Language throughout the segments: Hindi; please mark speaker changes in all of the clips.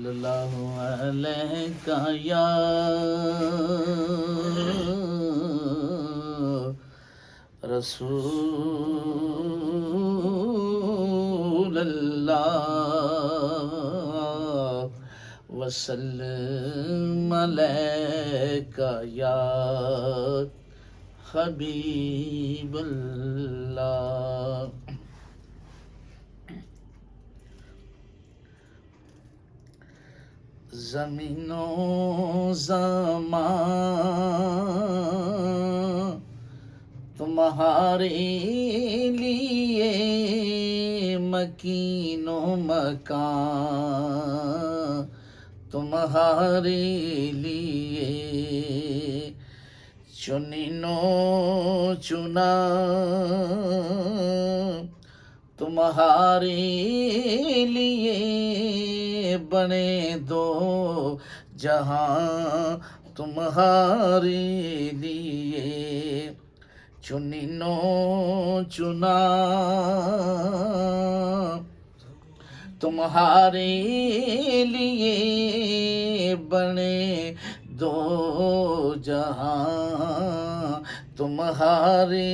Speaker 1: सल्लल्लाहु अलैका या रसूल अल्लाह वसल्लम अलैका या हबीब अल्लाह। ज़मीनो ज़मान तुम्हारे लिए, मकीनो मकान तुम्हारे लिए, चुनिनो चुना तुम्हारे लिए, बने दो जहां तुम्हारे लिए, चुनिनो चुना तुम्हारे लिए, बने दो जहां तुम्हारे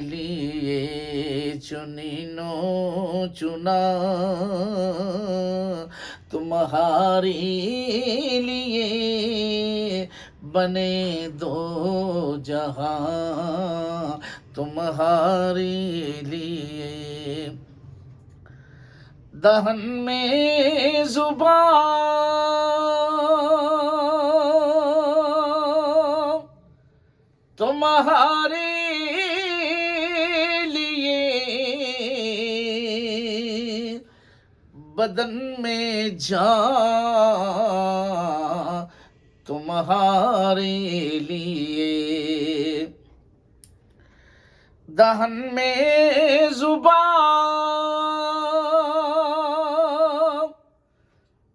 Speaker 1: लिए, चुनिनो चुना तुम्हारे लिए, बने दो जहां तुम्हारे लिए। दहन में जुबान तुम्हारे लिए, बदन में जान तुम्हारे लिए। दहन में जुबान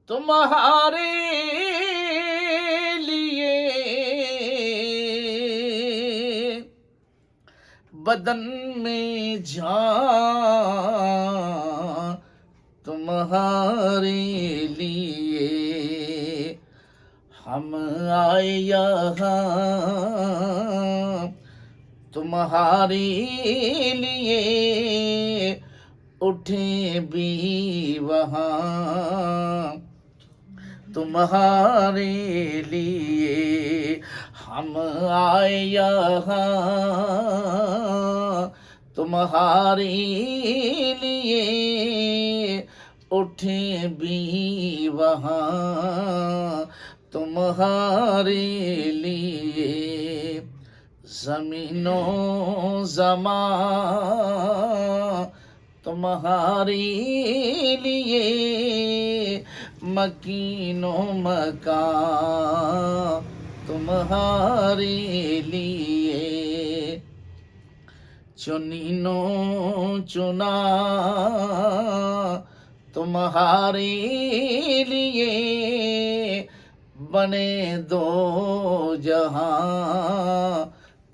Speaker 1: तुम्हारे लिए, बदन में जान तुम्हारे लिए। हम आए यहाँ तुम्हारे लिए, उठे भी वहाँ तुम्हारे लिए। हम आए यहाँ तुम्हारे लिए, उठे भी वहाँ तुम्हारे लिए। ज़मीनो ज़मान तुम्हारे लिए, मकीनो मकान तुम्हारे लिए, चुनिनो चुना तुम्हारे लिए, बने दो जहां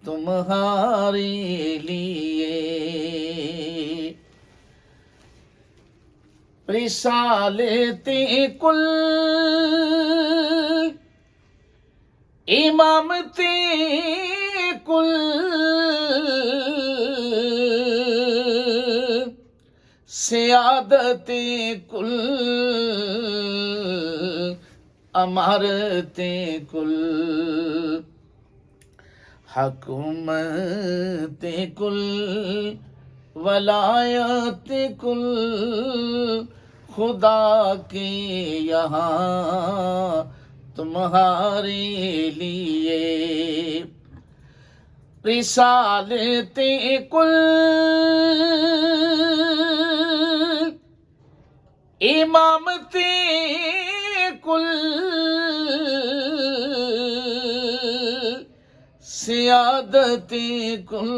Speaker 1: तुम्हारे लिए। रिसालते कुल इमामते कुल, सियादते कुल, अमारते कुल, हकूमते कुल, वलायत कुल, खुदा के यहाँ तुम्हारे लिए। रिसालते कुल इमामते कुल, सियादते कुल,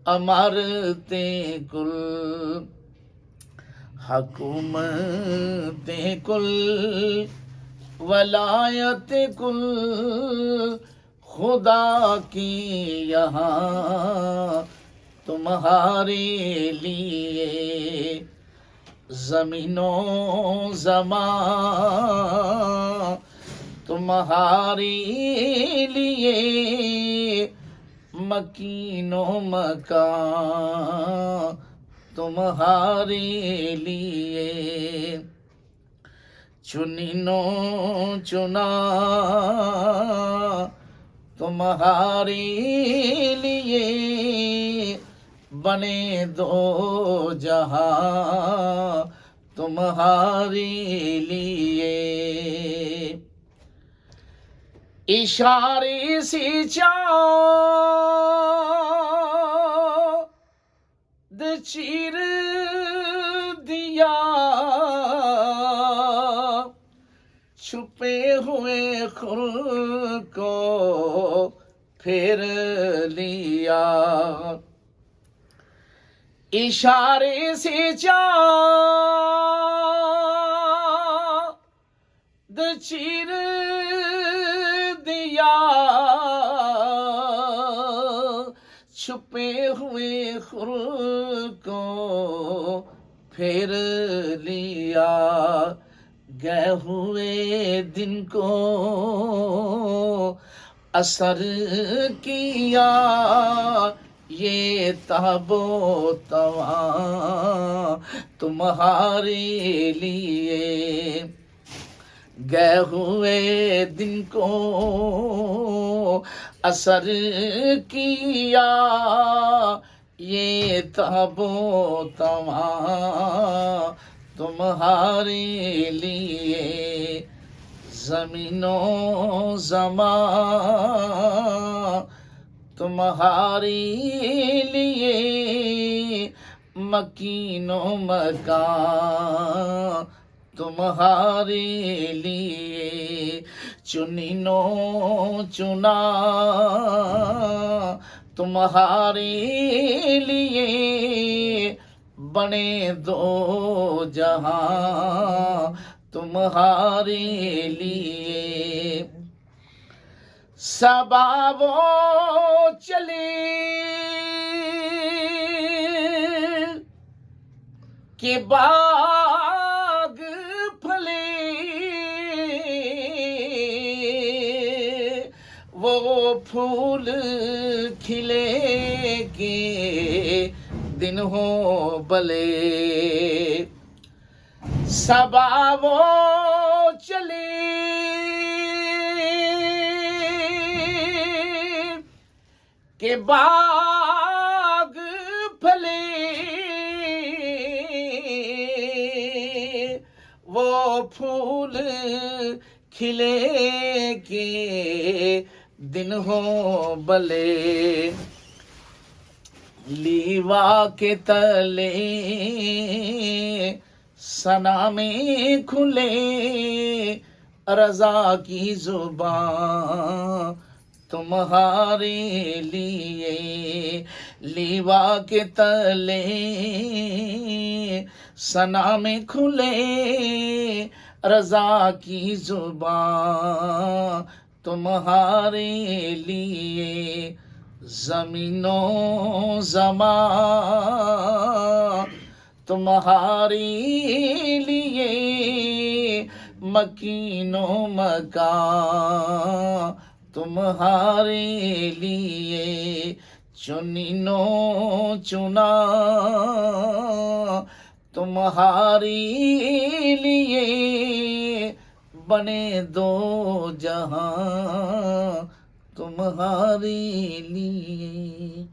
Speaker 1: अमारते कुल, हकूमते कुल, वलायत कुल, खुदा की यहाँ तुम्हारे लिए। जमीनों ज़मान तुम्हारे लिए, मकीनो मकान तुम्हारे लिए, चुनिनो चुना तुम्हारे लिए, बने दो जहां तुम्हारे लिए। इशारे से चाँद चीर दिया, छुपे हुए खुद को फेर लिया। इशारे से चाँद चीर दिया, छुपे हुए खुद को फेर लिया। गए हुए दिन को असर किया, ये ताबो तवा तुम्हारे लिए। गए हुए दिन को असर किया, ये ताबो तवा तुम्हारे लिए। ज़मीनों ज़मान तुम्हारे लिए, मकीनो मकान तुम्हारे लिए, चुनिनो चुना तुम्हारे लिए, बने दो जहां तुम्हारे लिए। सबावो चले के बाग फले, वो फूल खिले के दिन हो भले। सबावो चले के बाग फले, वो फूल खिले के दिन हो भले। लीवा के तले सना में खुले, रज़ा की ज़ुबान तुम्हारे लिए। लीवा के तले सना में खुले, रज़ा की ज़ुबान तुम्हारे लिए। ज़मीनों ज़मान तुम्हारे लिए, मकीनो मकान तुम्हारे लिए, चुनिनो चुना तुम्हारे लिए, बने दो जहां तुम्हारे लिए।